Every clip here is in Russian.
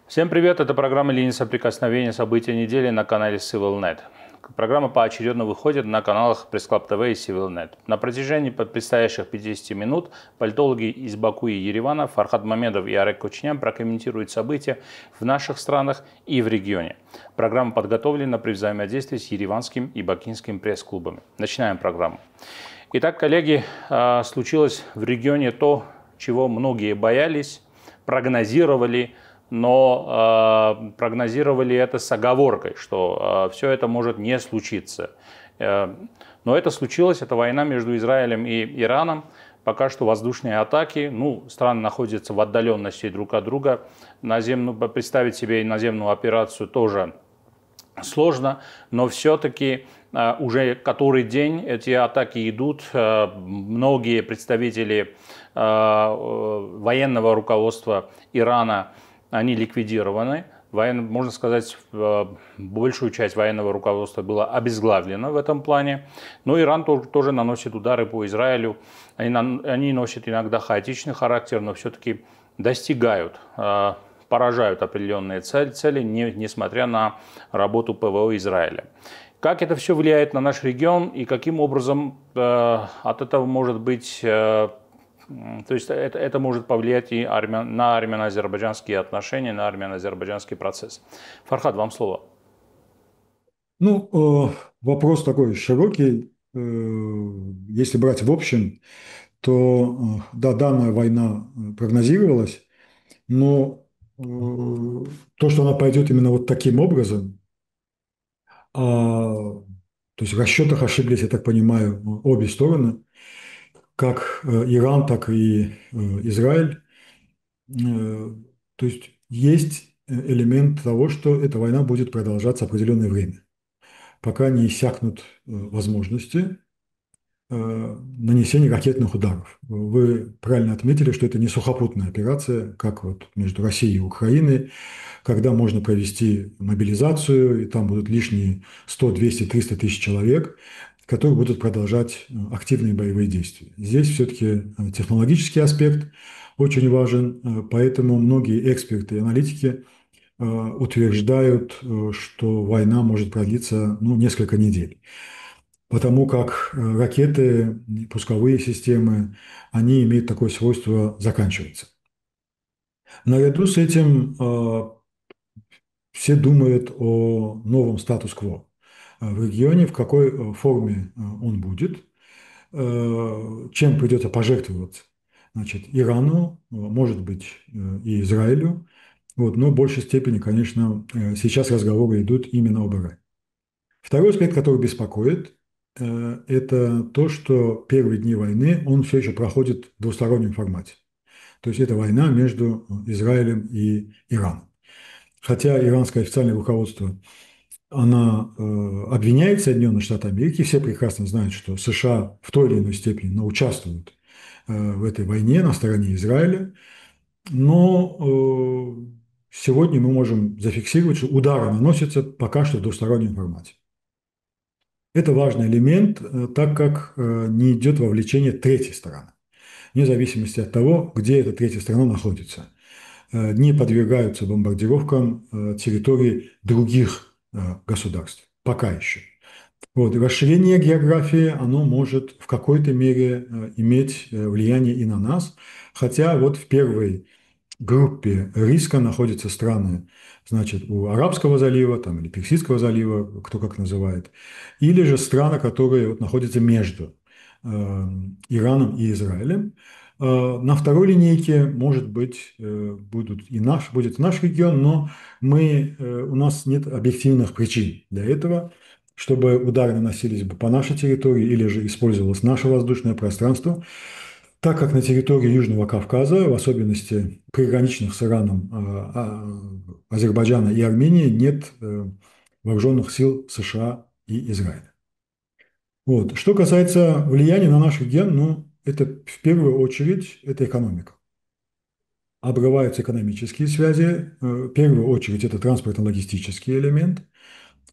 Всем привет, это программа «Линия соприкосновения. События недели» на канале CivilNet. Программа поочередно выходит на каналах Press Club TV и CivilNet. На протяжении предстоящих 50 минут политологи из Баку и Еревана Фархад Мамедов и Арек Кочнян прокомментируют события в наших странах и в регионе. Программа подготовлена при взаимодействии с ереванским и бакинским пресс-клубами. Начинаем программу. Итак, коллеги, случилось в регионе то, чего многие боялись, прогнозировали, но прогнозировали это с оговоркой, что все это может не случиться. Но это случилось, это война между Израилем и Ираном. Пока что воздушные атаки, страны находятся в отдаленности друг от друга. Представить себе наземную операцию тоже сложно, но все-таки уже который день эти атаки идут. Многие представители военного руководства Ирана, они ликвидированы. Можно сказать, большую часть военного руководства было обезглавлено в этом плане. Но Иран тоже наносит удары по Израилю. Они носят иногда хаотичный характер, но все-таки достигают, поражают определенные цели, несмотря на работу ПВО Израиля. Как это все влияет на наш регион и каким образом от этого может быть... То есть это может повлиять и на армяно-азербайджанские отношения, на армяно-азербайджанский процесс. Фархад, вам слово. Вопрос такой широкий. Если брать в общем, то да, данная война прогнозировалась, но то, что она пойдет именно вот таким образом, то есть в расчетах ошиблись, я так понимаю, обе стороны, как Иран, так и Израиль. То есть элемент того, что эта война будет продолжаться определенное время, пока не иссякнут возможности нанесения ракетных ударов. Вы правильно отметили, что это не сухопутная операция, как вот между Россией и Украиной, когда можно провести мобилизацию, и там будут лишние 100, 200, 300 тысяч человек, которые будут продолжать активные боевые действия. Здесь все-таки технологический аспект очень важен, поэтому многие эксперты и аналитики утверждают, что война может продлиться несколько недель. Потому как ракеты, пусковые системы, они имеют такое свойство заканчиваться. Наряду с этим все думают о новом статус-кво в регионе, в какой форме он будет, чем придется пожертвовать, значит, Ирану, может быть, и Израилю, но в большей степени, конечно, сейчас разговоры идут именно об Иране. Второй аспект, который беспокоит, это то, что первые дни войны, он все еще проходит в двустороннем формате. То есть это война между Израилем и Ираном. Хотя иранское официальное руководство, она обвиняет Соединенные Штаты Америки, все прекрасно знают, что США в той или иной степени, но участвуют в этой войне на стороне Израиля. Но сегодня мы можем зафиксировать, что удары наносятся пока что в двустороннем формате. Это важный элемент, так как не идет вовлечение третьей стороны, вне зависимости от того, где эта третья сторона находится. Не подвергаются бомбардировкам территории других государств. Пока еще. Расширение географии, оно может в какой-то мере иметь влияние и на нас, хотя вот в первой группе риска находятся страны, значит, у Арабского залива там, или Персидского залива, кто как называет, или же страны, которые находятся между Ираном и Израилем. На второй линейке, может быть, будет и наш регион, но у нас нет объективных причин для этого, чтобы удары наносились бы по нашей территории или же использовалось наше воздушное пространство. Так как на территории Южного Кавказа, в особенности приграничных с Ираном Азербайджана и Армении, нет вооруженных сил США и Израиля. Что касается влияния на наш регион, это в первую очередь это экономика. Обрываются экономические связи, в первую очередь это транспортно-логистический элемент.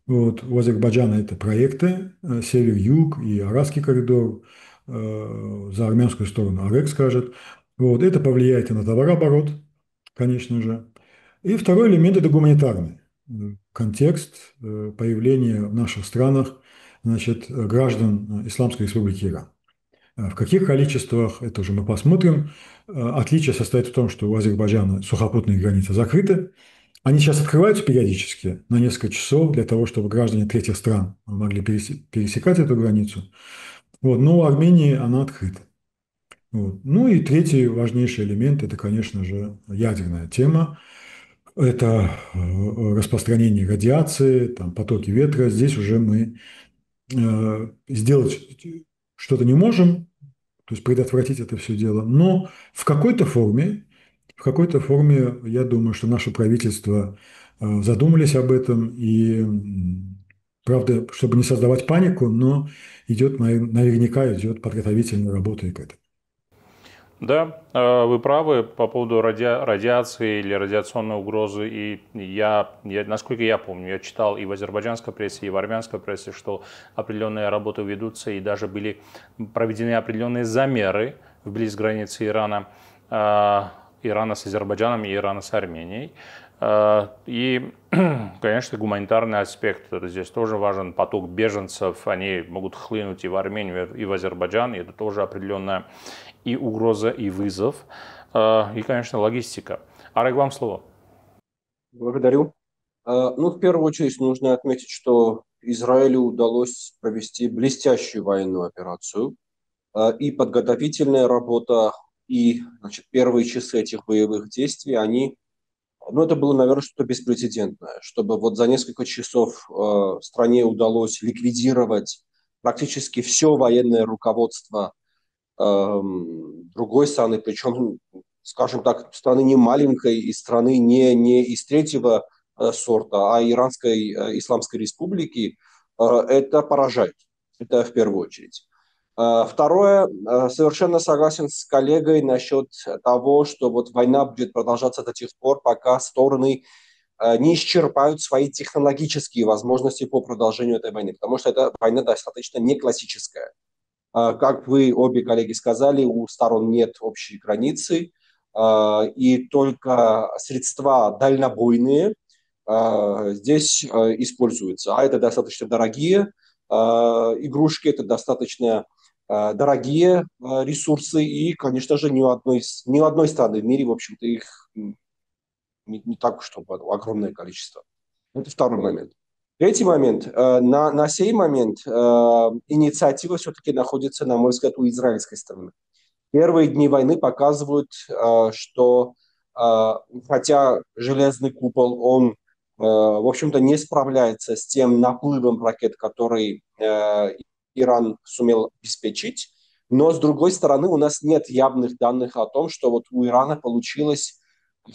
У Азербайджана это проекты север-юг и Аральский коридор, за армянскую сторону АРЕК скажет. Это повлияет и на товарооборот, конечно же. И второй элемент – это гуманитарный контекст появления в наших странах, значит, граждан Исламской Республики Иран. В каких количествах, это уже мы посмотрим. Отличие состоит в том, что у Азербайджана сухопутные границы закрыты. Они сейчас открываются периодически на несколько часов для того, чтобы граждане третьих стран могли пересекать эту границу. Вот. Но у Армении она открыта. Вот. Ну и третий важнейший элемент – это, конечно же, ядерная тема. Это распространение радиации, там, потоки ветра. Здесь уже мы сделать что-то не можем, то есть предотвратить это все дело. Но в какой-то форме, я думаю, что наше правительство задумались об этом. И, правда, чтобы не создавать панику, но наверняка идет подготовительная работа и к этому. Да, вы правы по поводу радиации или радиационной угрозы. И насколько я помню, я читал и в азербайджанской прессе, и в армянской прессе, что определенные работы ведутся, и даже были проведены определенные замеры вблизи границы Ирана, Ирана с Азербайджаном и Ирана с Арменией. И, конечно, гуманитарный аспект это здесь тоже важен. Поток беженцев, они могут хлынуть и в Армению, и в Азербайджан, и это тоже определенная и угроза, и вызов, и, конечно, логистика. Арек, вам слово. Благодарю. Ну, в первую очередь нужно отметить, что Израилю удалось провести блестящую военную операцию. И подготовительная работа, и, значит, первые часы этих боевых действий, это было, наверное, что-то беспрецедентное, чтобы вот за несколько часов стране удалось ликвидировать практически все военное руководство другой страны, причем, скажем так, страны не маленькой, и страны не из третьего сорта, а Иранской Исламской Республики, это поражает. Это в первую очередь. Второе, совершенно согласен с коллегой насчет того, что вот война будет продолжаться до тех пор, пока стороны не исчерпают свои технологические возможности по продолжению этой войны, потому что эта война достаточно не классическая. Как вы, обе коллеги, сказали, у сторон нет общей границы, и только средства дальнобойные здесь используются. А это достаточно дорогие игрушки, это достаточно дорогие ресурсы, и, конечно же, ни у одной страны в мире, в общем-то, их не так, чтобы огромное количество. Это второй момент. Третий момент. На сей момент инициатива все-таки находится, на мой взгляд, у израильской стороны. Первые дни войны показывают, что хотя железный купол, он, в общем-то, не справляется с тем наплывом ракет, который Иран сумел обеспечить, но, с другой стороны, у нас нет явных данных о том, что вот у Ирана получилось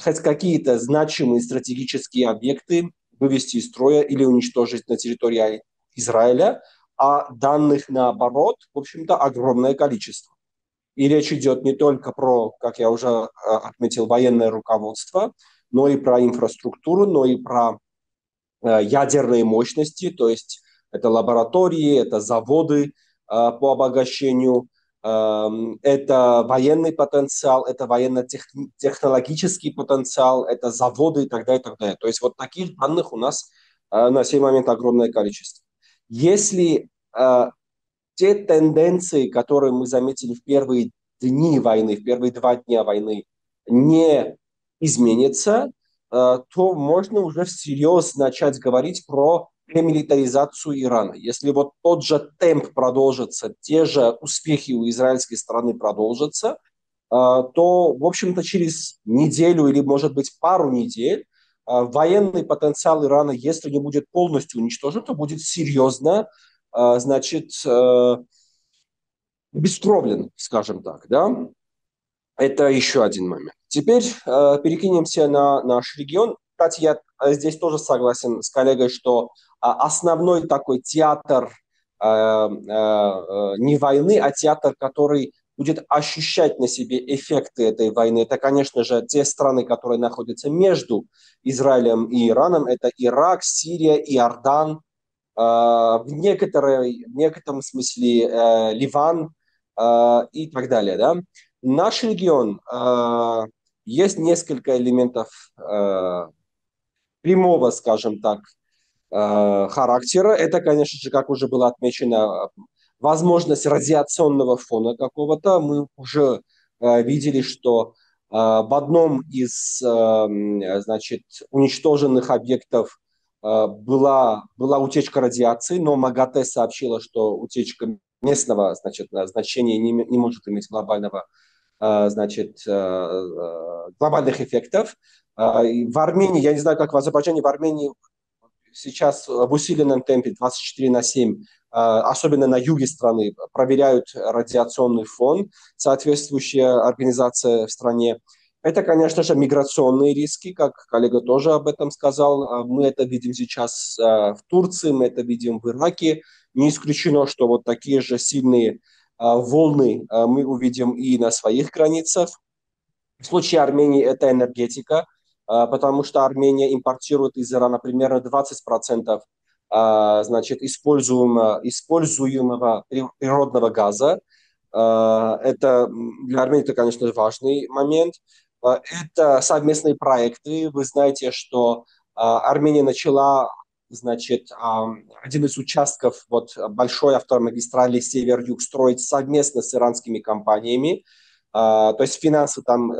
хоть какие-то значимые стратегические объекты вывести из строя или уничтожить на территории Израиля, а данных, наоборот, в общем-то, огромное количество. И речь идет не только про, как я уже отметил, военное руководство, но и про инфраструктуру, но и про ядерные мощности, то есть это лаборатории, это заводы по обогащению, это военный потенциал, это военно-технологический потенциал, это заводы и так далее, и так далее. То есть вот таких данных у нас на сей момент огромное количество. Если те тенденции, которые мы заметили в первые дни войны, в первые 2 дня войны, не изменятся, то можно уже всерьез начать говорить про демилитаризацию Ирана. Если вот тот же темп продолжится, те же успехи у израильской стороны продолжатся, то, в общем-то, через неделю или, может быть, пару недель военный потенциал Ирана, если не будет полностью уничтожен, то будет серьезно, значит, обескровлен, скажем так, да. Это еще один момент. Теперь перекинемся на наш регион. Кстати, я здесь тоже согласен с коллегой, что основной такой театр не войны, а театр, который будет ощущать на себе эффекты этой войны, это, конечно же, те страны, которые находятся между Израилем и Ираном. Это Ирак, Сирия, Иордан, в некотором смысле Ливан и так далее. Да? Наш регион, есть несколько элементов прямого, скажем так, характера. Это, конечно же, как уже было отмечено, возможность радиационного фона какого-то. Мы уже видели, что в одном из значит, уничтоженных объектов была утечка радиации, но МАГАТЭ сообщила, что утечка местного значения не может иметь значит, глобальных эффектов. В Армении, я не знаю, как в Азербайджане, в Армении сейчас в усиленном темпе 24/7, особенно на юге страны, проверяют радиационный фон, соответствующая организация в стране. Это, конечно же, миграционные риски, как коллега тоже об этом сказал. Мы это видим сейчас в Турции, мы это видим в Ираке. Не исключено, что вот такие же сильные волны мы увидим и на своих границах. В случае Армении это энергетика, потому что Армения импортирует из Ирана примерно 20% значит, используемого природного газа. Это для Армении это, конечно, важный момент. Это совместные проекты. Вы знаете, что Армения начала, значит, один из участков вот, большой автомагистрали Север-Юг строить совместно с иранскими компаниями. То есть финансы там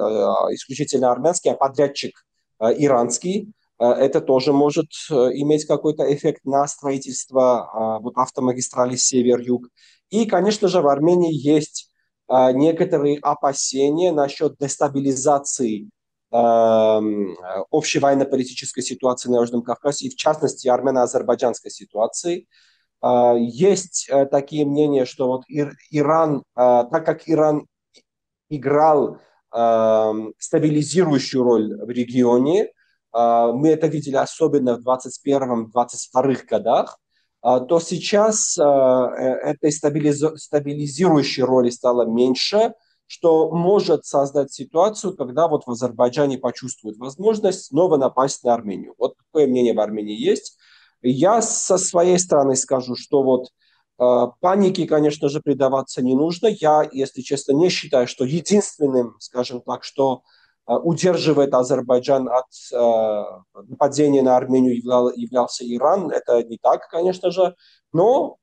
исключительно армянские, а подрядчик иранский. Это тоже может иметь какой-то эффект на строительство вот автомагистрали Север-Юг. И, конечно же, в Армении есть некоторые опасения насчет дестабилизации общей военно-политической ситуации на Южном Кавказе, и в частности армяно-азербайджанской ситуации. Есть такие мнения, что вот Иран, так как Иран играл стабилизирующую роль в регионе, мы это видели особенно в 2021-2022 годах, то сейчас этой стабилизирующей роли стало меньше, что может создать ситуацию, когда вот в Азербайджане почувствуют возможность снова напасть на Армению. Вот такое мнение в Армении есть. Я со своей стороны скажу, что вот панике, конечно же, предаваться не нужно. Я, если честно, не считаю, что единственным, скажем так, что удерживает Азербайджан от нападения на Армению являлся Иран. Это не так, конечно же. Но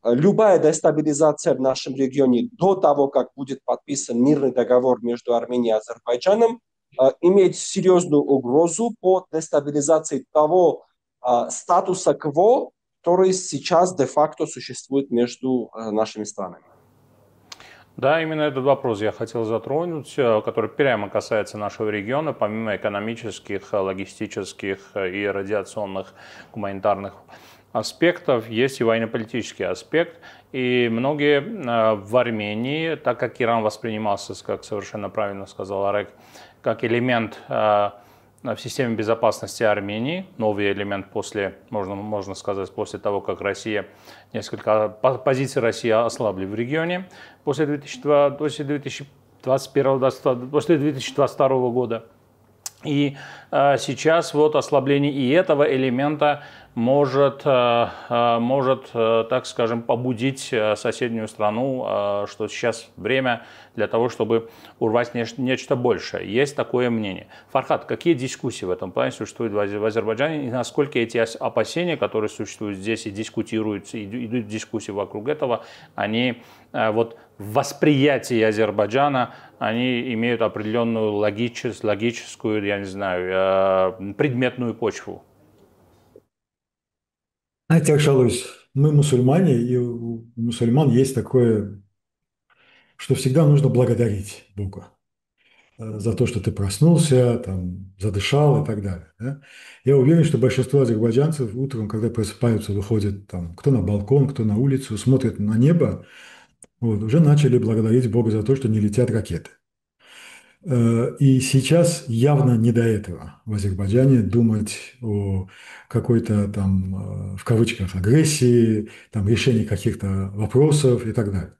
любая дестабилизация в нашем регионе до того, как будет подписан мирный договор между Арменией и Азербайджаном, имеет серьезную угрозу по дестабилизации того статуса кво, который сейчас де-факто существует между нашими странами. Да, именно этот вопрос я хотел затронуть, который прямо касается нашего региона, помимо экономических, логистических и радиационных гуманитарных аспектов, есть и военно-политический аспект. И многие в Армении, так как Иран воспринимался, как совершенно правильно сказал Арек, как элемент в системе безопасности Армении, новый элемент можно сказать, после того, как несколько позиций России ослабли в регионе после 2022 года. И сейчас вот ослабление и этого элемента может, так скажем, побудить соседнюю страну, что сейчас время для того, чтобы урвать нечто большее. Есть такое мнение. Фархад, какие дискуссии в этом плане существуют в Азербайджане, и насколько эти опасения, которые существуют здесь и дискутируются, идут дискуссии вокруг этого, они вот в восприятии Азербайджана, они имеют определенную логическую, я не знаю, предметную почву? Знаете, Акшалусь, мы мусульмане, и у мусульман есть такое, что всегда нужно благодарить Бога за то, что ты проснулся, там, задышал и так далее. Да? Я уверен, что большинство азербайджанцев утром, когда просыпаются, выходят там, кто на балкон, кто на улицу, смотрят на небо, вот, уже начали благодарить Бога за то, что не летят ракеты. И сейчас явно не до этого в Азербайджане думать о какой-то там, в кавычках, агрессии, там, решении каких-то вопросов и так далее.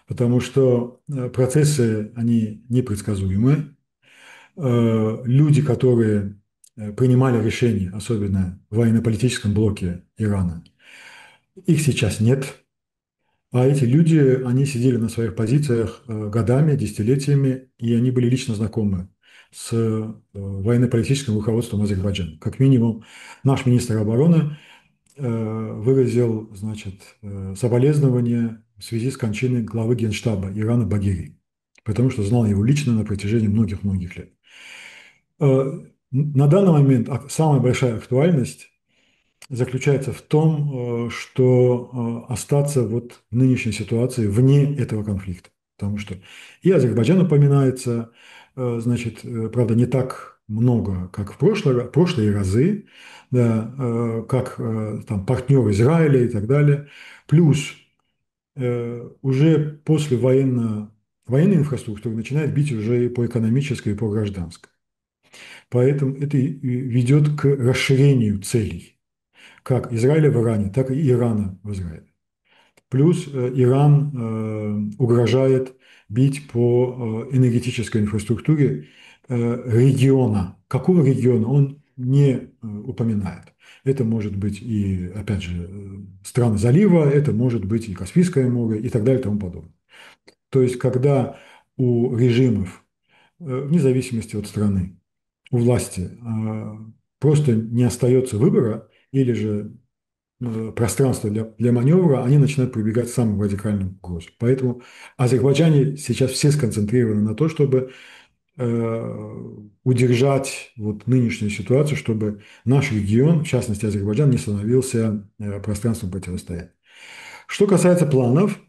Потому что процессы, они непредсказуемы. Люди, которые принимали решения, особенно в военно-политическом блоке Ирана, их сейчас нет. А эти люди, они сидели на своих позициях годами, десятилетиями, и они были лично знакомы с военно-политическим руководством Азербайджана. Как минимум, наш министр обороны выразил, значит, соболезнования в связи с кончиной главы Генштаба Ирана Багири, потому что знал его лично на протяжении многих-многих лет. На данный момент самая большая актуальность заключается в том, что остаться вот в нынешней ситуации вне этого конфликта. Потому что и Азербайджан упоминается, значит, правда, не так много, как в прошлые разы, да, как там партнер Израиля и так далее. Плюс уже после военной инфраструктуры начинает бить уже и по экономической, и по гражданской. Поэтому это ведет к расширению целей как Израиля в Иране, так и Ирана в Израиле. Плюс Иран угрожает бить по энергетической инфраструктуре региона. Какого региона он не упоминает. Это может быть и, опять же, страны залива, это может быть и Каспийское море и так далее и тому подобное. То есть, когда у режимов, вне зависимости от страны, у власти просто не остается выбора или же пространства для маневра, они начинают прибегать к самым радикальным угрозам. Поэтому Азербайджане сейчас все сконцентрированы на то, чтобы удержать вот нынешнюю ситуацию, чтобы наш регион, в частности Азербайджан, не становился пространством противостояния. Что касается планов,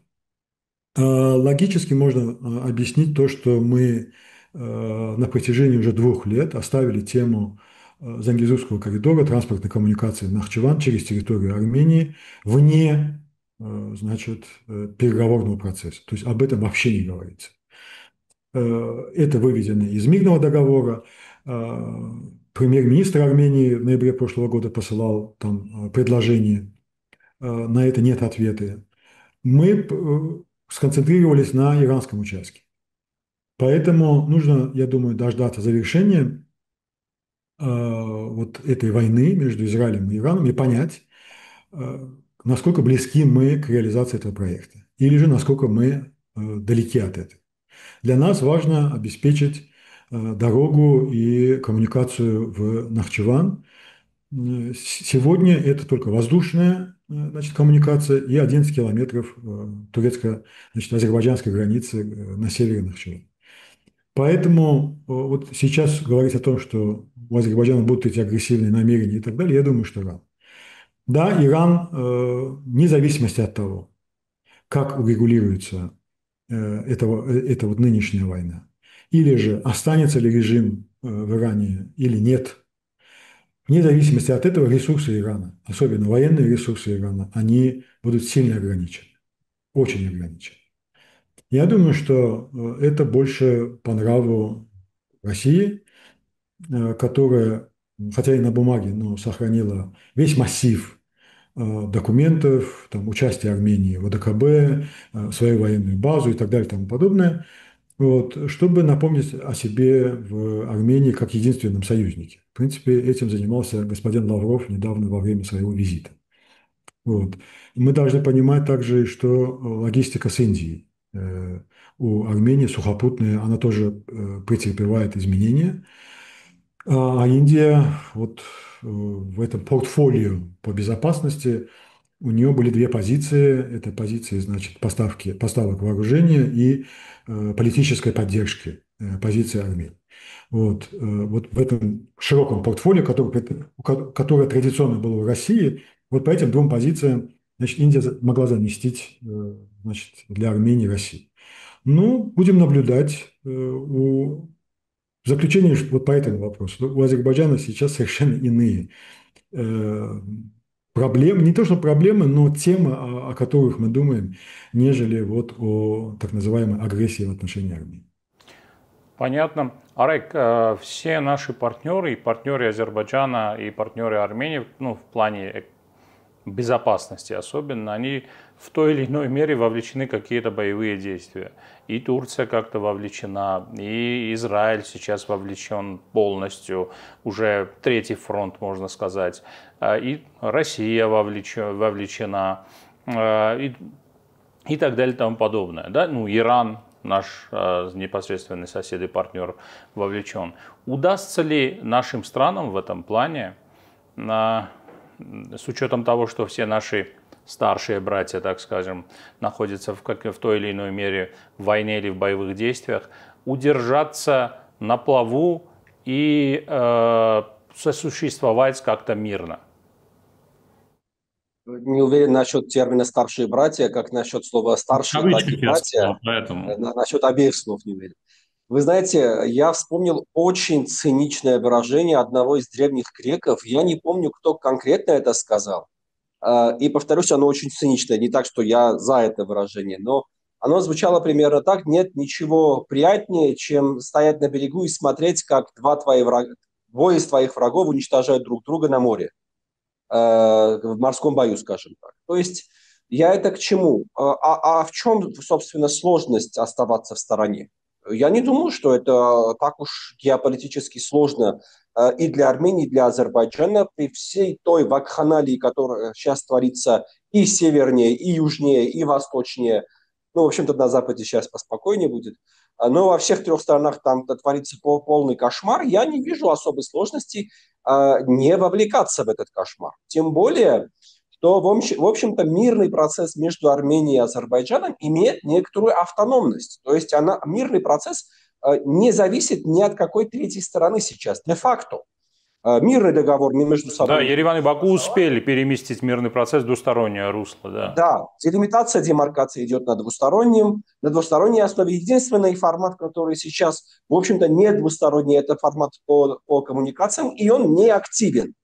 логически можно объяснить то, что мы на протяжении уже 2 лет оставили тему Зангезурского коридора транспортной коммуникации в Нахчеван через территорию Армении вне, значит, переговорного процесса. То есть об этом вообще не говорится. Это выведено из мирного договора. Премьер-министр Армении в ноябре прошлого года посылал там предложение. На это нет ответа. Мы сконцентрировались на иранском участке. Поэтому нужно, я думаю, дождаться завершения вот этой войны между Израилем и Ираном и понять, насколько близки мы к реализации этого проекта, или же насколько мы далеки от этого. Для нас важно обеспечить дорогу и коммуникацию в Нахчеван. Сегодня это только воздушная, значит, коммуникация и 11 километров турецко-азербайджанской границы на севере Нахчевана. Поэтому вот сейчас говорить о том, что у Азербайджана будут эти агрессивные намерения и так далее, я думаю, что рано. Да, Иран, вне зависимости от того, как урегулируется эта вот нынешняя война, или же останется ли режим в Иране или нет, вне зависимости от этого ресурсы Ирана, особенно военные ресурсы Ирана, они будут сильно ограничены, очень ограничены. Я думаю, что это больше по нраву России, которая, хотя и на бумаге, но сохранила весь массив документов, там, участие Армении в ОДКБ, свою военную базу и так далее и тому подобное, вот, чтобы напомнить о себе в Армении как единственном союзнике. В принципе, этим занимался господин Лавров недавно во время своего визита. Вот. Мы должны понимать также, что логистика с Индией у Армении сухопутная, она тоже претерпевает изменения. А Индия вот в этом портфолио по безопасности у нее были 2 позиции. Это позиции, значит, поставок вооружения и политической поддержки позиции Армении. Вот в этом широком портфолио, которое традиционно было в России, вот по этим 2 позициям, значит, Индия могла заместить, значит, для Армении Россию. Ну, будем наблюдать. В заключение вот по этому вопросу. У Азербайджана сейчас совершенно иные проблемы, не то что проблемы, но темы, о которых мы думаем, нежели вот о так называемой агрессии в отношении Армении. Понятно. Арек, все наши партнеры, и партнеры Азербайджана, и партнеры Армении, ну, в плане безопасности особенно, они в той или иной мере вовлечены в какие-то боевые действия. И Турция как-то вовлечена, и Израиль сейчас вовлечен полностью, уже 3-й фронт, можно сказать, и Россия вовлечена, и так далее и тому подобное. Да? Ну, Иран наш непосредственный сосед и партнер, вовлечен. Удастся ли нашим странам в этом плане, с учетом того, что все наши старшие братья, так скажем, находятся в той или иной мере в войне или в боевых действиях, удержаться на плаву и сосуществовать как-то мирно? Не уверен насчет термина «старшие братья», как насчет слова «старшие», так и «братья». Поэтому. Насчет обеих слов не уверен. Вы знаете, я вспомнил очень циничное выражение одного из древних греков. Я не помню, кто конкретно это сказал. И, повторюсь, оно очень циничное. Не так, что я за это выражение, но оно звучало примерно так: нет ничего приятнее, чем стоять на берегу и смотреть, как двое из твоих врагов уничтожают друг друга на море, в морском бою, скажем так. То есть я это к чему? В чем, собственно, сложность оставаться в стороне? Я не думаю, что это так уж геополитически сложно и для Армении, и для Азербайджана при всей той вакханалии, которая сейчас творится и севернее, и южнее, и восточнее. Ну, в общем-то, на Западе сейчас поспокойнее будет. Но во всех трех странах там творится полный кошмар. Я не вижу особой сложности не вовлекаться в этот кошмар. Тем более, что, в общем-то, мирный процесс между Арменией и Азербайджаном имеет некоторую автономность. То есть мирный процесс не зависит ни от какой третьей стороны сейчас, де-факто. Мирный договор между собой. Да, Ереван и Баку успели переместить мирный процесс в двустороннее русло. Да, делимитация демаркации идет на двусторонней основе. Единственный формат, который сейчас, в общем-то, не двусторонний, это формат по коммуникациям, и он не активен.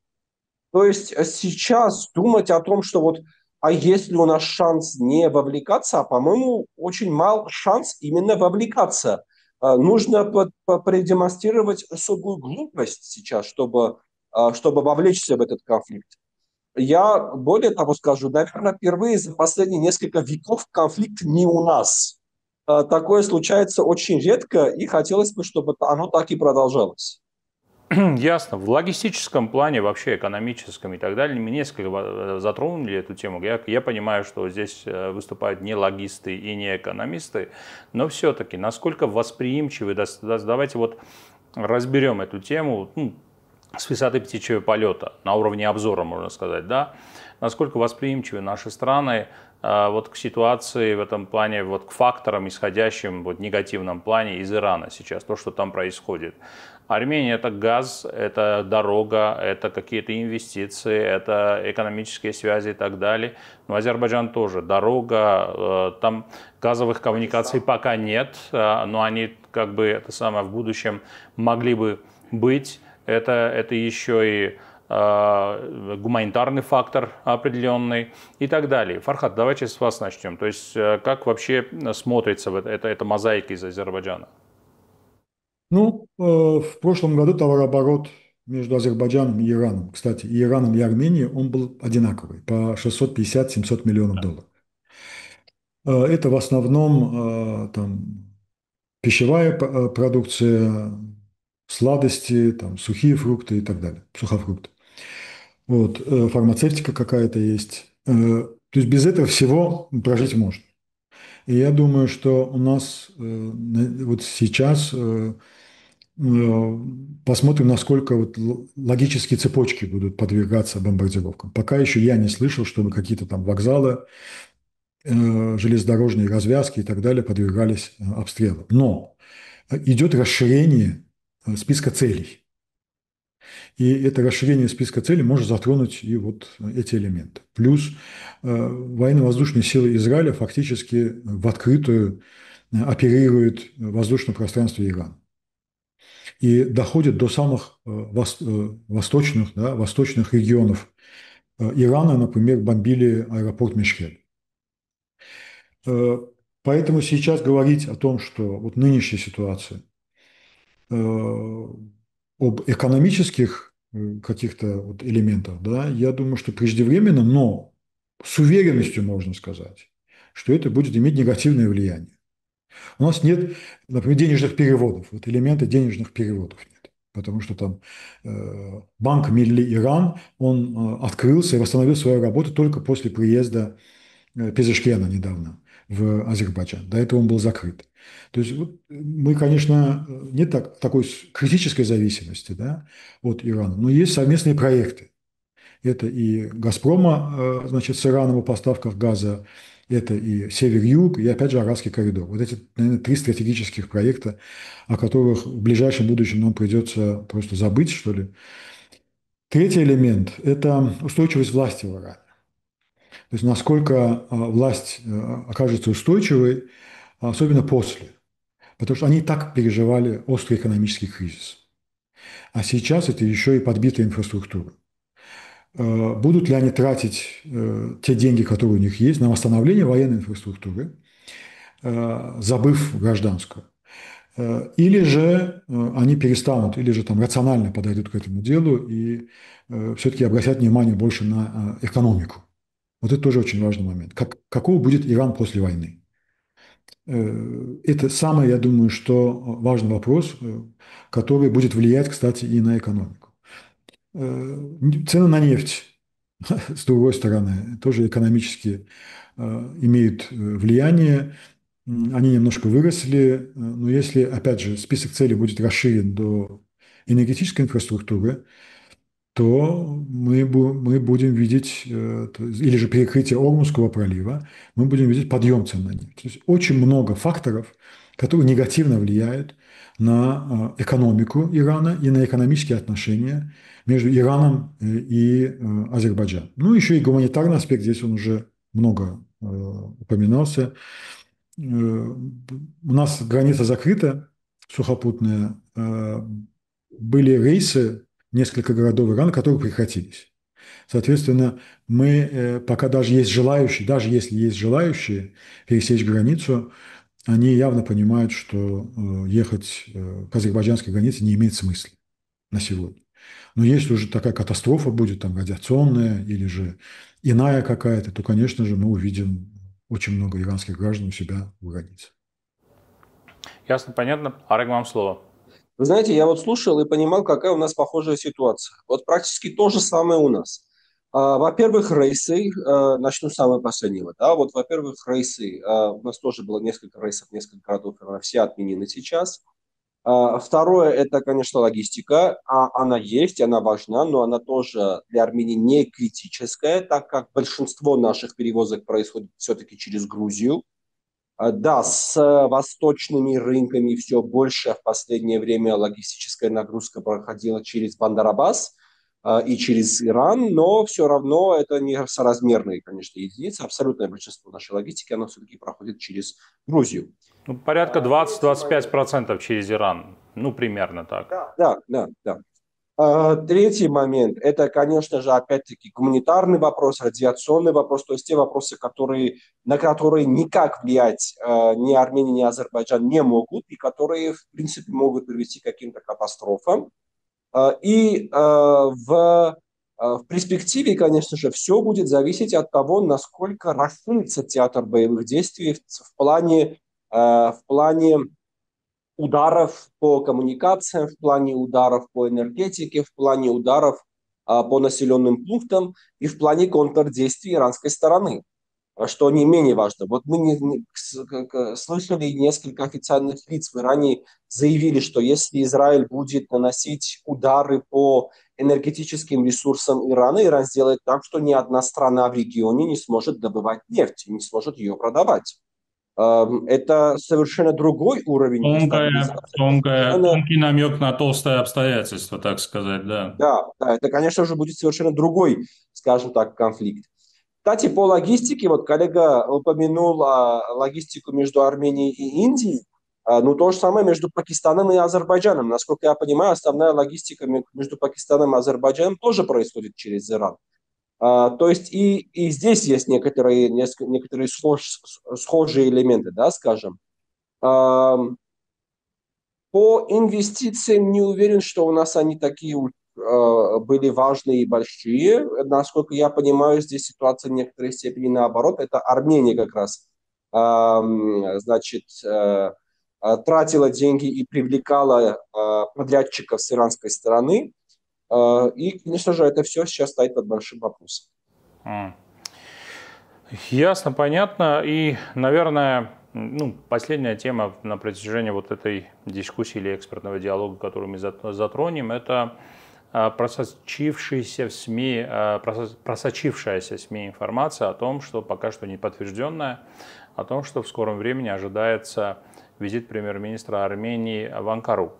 То есть сейчас думать о том, что а есть ли у нас шанс не вовлекаться, по-моему, очень мал шанс именно вовлекаться. Нужно продемонстрировать особую глупость сейчас, чтобы вовлечься в этот конфликт. Я более того скажу, наверное, впервые за последние несколько веков конфликт не у нас. Такое случается очень редко, и хотелось бы, чтобы оно так и продолжалось. Ясно. В логистическом плане, вообще экономическом и так далее, мы несколько затронули эту тему. Я понимаю, что здесь выступают не логисты и не экономисты, но все-таки насколько восприимчивы, давайте разберем эту тему с высоты птичьего полета, на уровне обзора, можно сказать, да, насколько восприимчивы наши страны к ситуации в этом плане, к факторам, исходящим в негативном плане из Ирана сейчас, то, что там происходит. Армения – это газ, это дорога, это какие-то инвестиции, это экономические связи и так далее. Но Азербайджан тоже дорога, там газовых коммуникаций пока нет, но они в будущем могли бы быть. Это еще и гуманитарный фактор определенный и так далее. Фархад, давайте с вас начнем. То есть как вообще смотрится эта мозаика из Азербайджана? В прошлом году товарооборот между Азербайджаном и Ираном, кстати, и Ираном, и Арменией, он был одинаковый, по 650-700 миллионов долларов. Это в основном пищевая продукция, сладости, сухие фрукты и так далее, сухофрукты. Фармацевтика какая-то есть. То есть без этого всего прожить можно. И я думаю, что у нас сейчас посмотрим, насколько логические цепочки будут подвергаться бомбардировкам. Пока еще я не слышал, чтобы какие-то там вокзалы, железнодорожные развязки и так далее подвергались обстрелу. Но идет расширение списка целей. И это расширение списка целей может затронуть и эти элементы. Плюс военно-воздушные силы Израиля фактически в открытую оперируют в воздушном пространстве Ирана. И доходят до самых восточных регионов Ирана, например, бомбили аэропорт Мешхед. Поэтому сейчас говорить о том, что нынешняя ситуация, об экономических каких-то элементах, я думаю, что преждевременно, но с уверенностью можно сказать, что это будет иметь негативное влияние. У нас нет, например, денежных переводов, элемента денежных переводов нет, потому что там банк Милли Иран, он открылся и восстановил свою работу только после приезда Пезешкиана недавно в Азербайджан. До этого он был закрыт. То есть вот мы, конечно, нет такой критической зависимости, да, от Ирана, но есть совместные проекты. Это и «Газпрома», значит, с Ираном о поставках газа, это и «Север-Юг», и, опять же, «Арабский коридор». Вот эти, наверное, три стратегических проекта, о которых в ближайшем будущем нам придется просто забыть, что ли. Третий элемент – это устойчивость власти в Иране. То есть насколько власть окажется устойчивой, особенно после. Потому что они и так переживали острый экономический кризис. А сейчас это еще и подбитая инфраструктура. Будут ли они тратить те деньги, которые у них есть, на восстановление военной инфраструктуры, забыв гражданскую? Или же они перестанут, или же там рационально подойдут к этому делу и все-таки обратят внимание больше на экономику. Вот это тоже очень важный момент. Каков будет Иран после войны? Это самый, я думаю, что важный вопрос, который будет влиять, кстати, и на экономику. Цены на нефть, с другой стороны, тоже экономически имеют влияние. Они немножко выросли, но если, опять же, список целей будет расширен до энергетической инфраструктуры, то мы будем видеть, или же перекрытие Ормузского пролива, мы будем видеть подъем цен на нефть. То есть очень много факторов, которые негативно влияют на экономику Ирана и на экономические отношения между Ираном и Азербайджаном. Ну, еще и гуманитарный аспект, здесь он уже много упоминался. У нас граница закрыта, сухопутная. Были рейсы, несколько городов Ирана, которые прекратились. Соответственно, мы, пока даже есть желающие, даже если есть желающие пересечь границу, они явно понимают, что ехать к азербайджанской границе не имеет смысла на сегодня. Но если уже такая катастрофа будет, там, радиационная или же иная какая-то, то, конечно же, мы увидим очень много иранских граждан у себя в границе. Ясно, понятно. Арек, вам слово. Вы знаете, я вот слушал и понимал, какая у нас похожая ситуация. Вот практически то же самое у нас. Во-первых, рейсы, начну с самого последнего. Да, вот, во-первых, рейсы, у нас тоже было несколько рейсов, несколько городов, все отменены сейчас. Второе, это, конечно, логистика. Она есть, она важна, но она тоже для Армении не критическая, так как большинство наших перевозок происходит все-таки через Грузию. Да, с восточными рынками все больше в последнее время логистическая нагрузка проходила через Бандар-Аббас и через Иран, но все равно это не соразмерные, конечно, единицы. Абсолютное большинство нашей логистики, оно все-таки проходит через Грузию. Ну, порядка 20-25% через Иран. Ну, примерно так. Да. Третий момент, это, конечно же, опять-таки гуманитарный вопрос, радиационный вопрос, то есть те вопросы, на которые никак влиять ни Армения, ни Азербайджан не могут, и которые, в принципе, могут привести к каким-то катастрофам. И в перспективе, конечно же, все будет зависеть от того, насколько расширится театр боевых действий в плане ударов по коммуникациям, в плане ударов по энергетике, в плане ударов по населенным пунктам и в плане контрдействий иранской стороны, что не менее важно. Вот мы слышали, несколько официальных лиц в Иране заявили, что если Израиль будет наносить удары по энергетическим ресурсам Ирана, Иран сделает так, что ни одна страна в регионе не сможет добывать нефть, не сможет ее продавать. Это совершенно другой уровень дестабилизации. Тонкий намек на толстое обстоятельство, так сказать, да. Да, это, конечно же, будет совершенно другой, скажем так, конфликт. Кстати, по логистике, вот коллега упомянул логистику между Арменией и Индией, ну то же самое между Пакистаном и Азербайджаном. Насколько я понимаю, основная логистика между Пакистаном и Азербайджаном тоже происходит через Иран. То есть и здесь есть некоторые схожие элементы, да, скажем. По инвестициям не уверен, что у нас они такие были важные и большие. Насколько я понимаю, здесь ситуация в некоторой степени наоборот. Это Армения как раз, значит, тратила деньги и привлекала подрядчиков с иранской стороны. И, конечно же, это все сейчас стоит под большим вопросом. Ясно, понятно. И, наверное, Ну, последняя тема на протяжении вот этой дискуссии или экспертного диалога, который мы затронем, это просочившаяся в СМИ, просочившаяся в СМИ информация о том, что пока что не подтвержденная, о том, что в скором времени ожидается визит премьер-министра Армении в Анкару.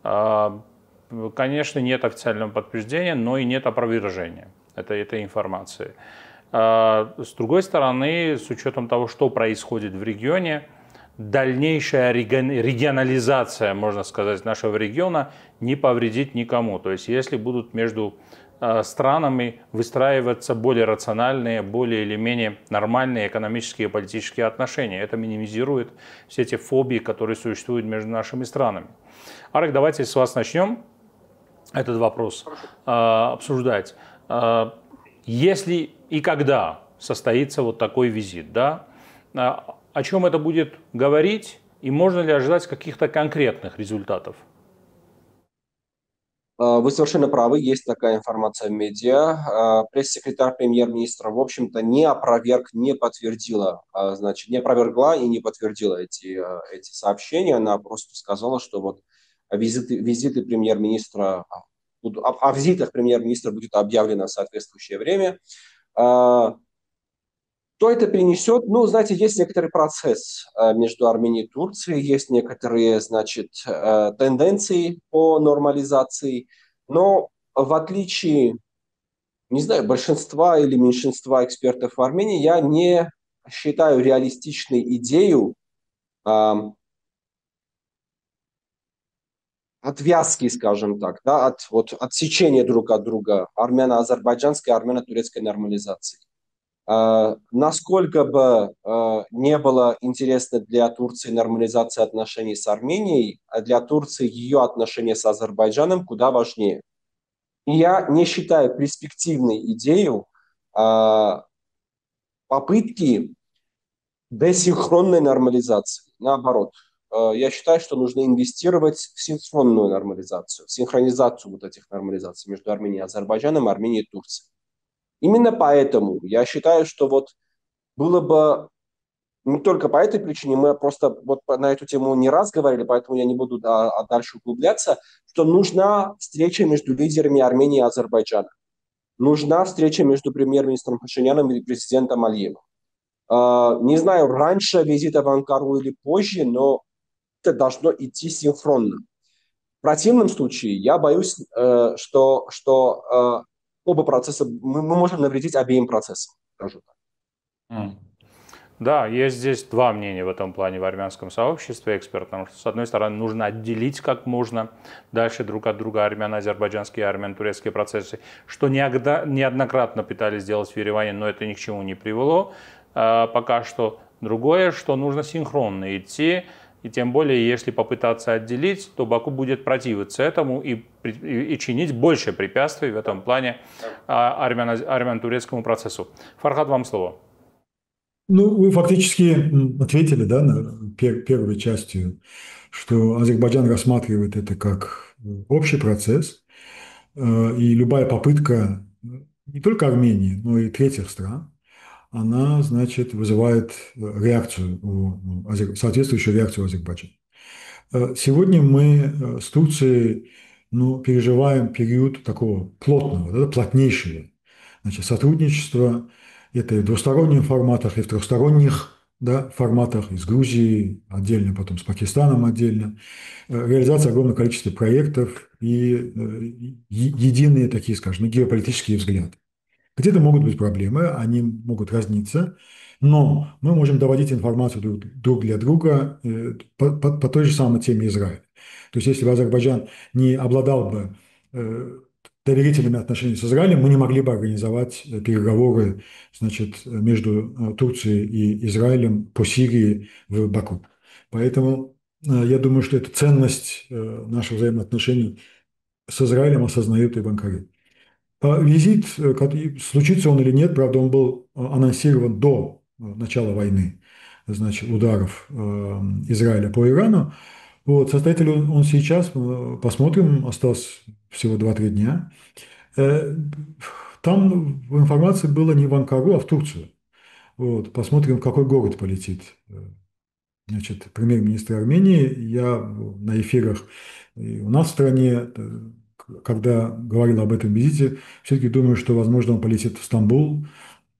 Конечно, нет официального подтверждения, но и нет опровержения этой информации. С другой стороны, с учетом того, что происходит в регионе, дальнейшая регионализация, можно сказать, нашего региона не повредит никому. То есть если будут между странами выстраиваться более рациональные, более или менее нормальные экономические и политические отношения, это минимизирует все эти фобии, которые существуют между нашими странами. Арик, давайте с вас начнем этот вопрос обсуждать. Если и когда состоится вот такой визит, да, о чем это будет говорить и можно ли ожидать каких-то конкретных результатов? Вы совершенно правы, есть такая информация в медиа. Пресс-секретарь премьер-министра, в общем-то, не опроверг, не подтвердила, значит, не опровергла и не подтвердила эти сообщения. Она просто сказала, что вот визиты премьер-министра, о визитах премьер-министра будет объявлено в соответствующее время. Что это принесет? Ну, знаете, есть некоторый процесс между Арменией и Турцией, есть некоторые, значит, тенденции по нормализации, но в отличие, не знаю, большинства или меньшинства экспертов в Армении, я не считаю реалистичной идею отвязки, скажем так, да, от отсечения друг от друга армяно-азербайджанской и армяно-турецкой нормализации. Насколько бы не было интересно для Турции нормализация отношений с Арменией, а для Турции ее отношения с Азербайджаном куда важнее. И я не считаю перспективной идею попытки десинхронной нормализации. Наоборот, я считаю, что нужно инвестировать в синхронную нормализацию, в синхронизацию вот этих нормализаций между Арменией и Азербайджаном, Арменией и Турцией. Именно поэтому я считаю, что вот было бы не только по этой причине, мы просто вот на эту тему не раз говорили, поэтому я не буду дальше углубляться, что нужна встреча между лидерами Армении и Азербайджана. Нужна встреча между премьер-министром Пашиняном и президентом Алиевым. Не знаю, раньше визита в Анкару или позже, но это должно идти синхронно. В противном случае я боюсь, что оба процесса, мы можем навредить обеим процессам, скажу так. Да, есть здесь два мнения в этом плане в армянском сообществе экспертном. С одной стороны, нужно отделить как можно дальше друг от друга армяно-азербайджанские и армяно-турецкие процессы, что неоднократно пытались сделать в Ереване, но это ни к чему не привело пока что. Другое, что нужно синхронно идти, и тем более, если попытаться отделить, то Баку будет противиться этому и чинить больше препятствий в этом плане армяно-турецкому процессу. Фархад, вам слово. Ну, вы фактически ответили, да, на первой частью, что Азербайджан рассматривает это как общий процесс, и любая попытка не только Армении, но и третьих стран, она, значит, вызывает реакцию, соответствующую реакцию Азербайджана. Сегодня мы с Турцией, ну, переживаем период такого плотного, да, плотнейшего, значит, сотрудничества. Это и в двусторонних форматах, и в трехсторонних, да, форматах, и с Грузией отдельно, потом с Пакистаном отдельно. Реализация огромного количества проектов и единые такие, скажем, геополитические взгляды. Где-то могут быть проблемы, они могут разниться, но мы можем доводить информацию друг для друга по той же самой теме Израиля. То есть, если бы Азербайджан не обладал бы доверительными отношениями с Израилем, мы не могли бы организовать переговоры, значит, между Турцией и Израилем по Сирии в Баку. Поэтому я думаю, что эту ценность наших взаимоотношений с Израилем осознают и в Анкаре. Визит, случится он или нет, правда, он был анонсирован до начала войны, значит, ударов Израиля по Ирану. Вот, состоится ли он сейчас, посмотрим, осталось всего 2-3 дня. Там в информации было не в Анкару, а в Турцию. Вот, посмотрим, в какой город полетит значит, премьер-министр Армении. Я на эфирах и у нас в стране, когда говорил об этом визите, все-таки думаю, что, возможно, он полетит в Стамбул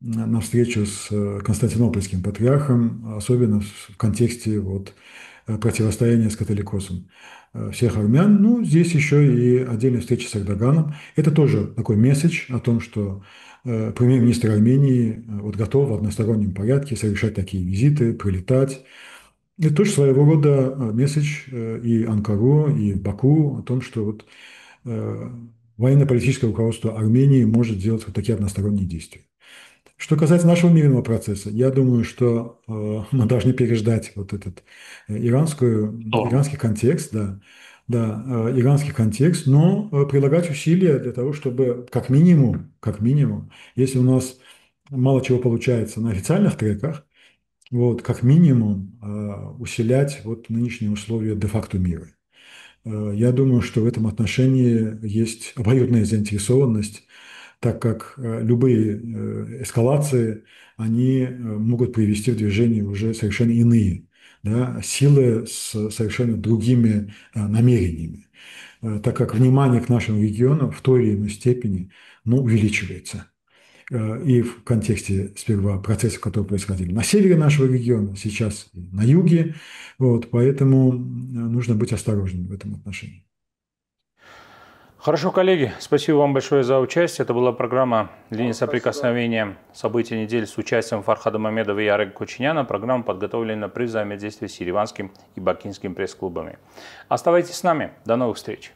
на встречу с Константинопольским патриархом, особенно в контексте вот, противостояния с католикосом всех армян. Ну, здесь еще и отдельная встреча с Эрдоганом. Это тоже такой месседж о том, что премьер-министр Армении вот, готов в одностороннем порядке совершать такие визиты, прилетать. Это тоже своего рода месседж и Анкару, и Баку о том, что вот, военно-политическое руководство Армении может сделать вот такие односторонние действия. Что касается нашего мирного процесса, я думаю, что мы должны переждать вот этот иранский контекст, иранский контекст, но прилагать усилия для того, чтобы как минимум, если у нас мало чего получается на официальных треках, вот, как минимум усилять вот нынешние условия де-факто мира. Я думаю, что в этом отношении есть обоюдная заинтересованность, так как любые эскалации, они могут привести в движение уже совершенно иные, да, силы с совершенно другими намерениями, так как внимание к нашему региону в той или иной степени, ну, увеличивается. И в контексте сперва процессов, которые происходили на севере нашего региона, сейчас на юге, вот, поэтому нужно быть осторожным в этом отношении. Хорошо, коллеги, спасибо вам большое за участие. Это была программа «Линия соприкосновения. События недели» с участием Фархада Мамедова и Арега Кочиняна. Программа подготовлена при взаимодействии с Ереванским и Бакинским пресс-клубами. Оставайтесь с нами. До новых встреч.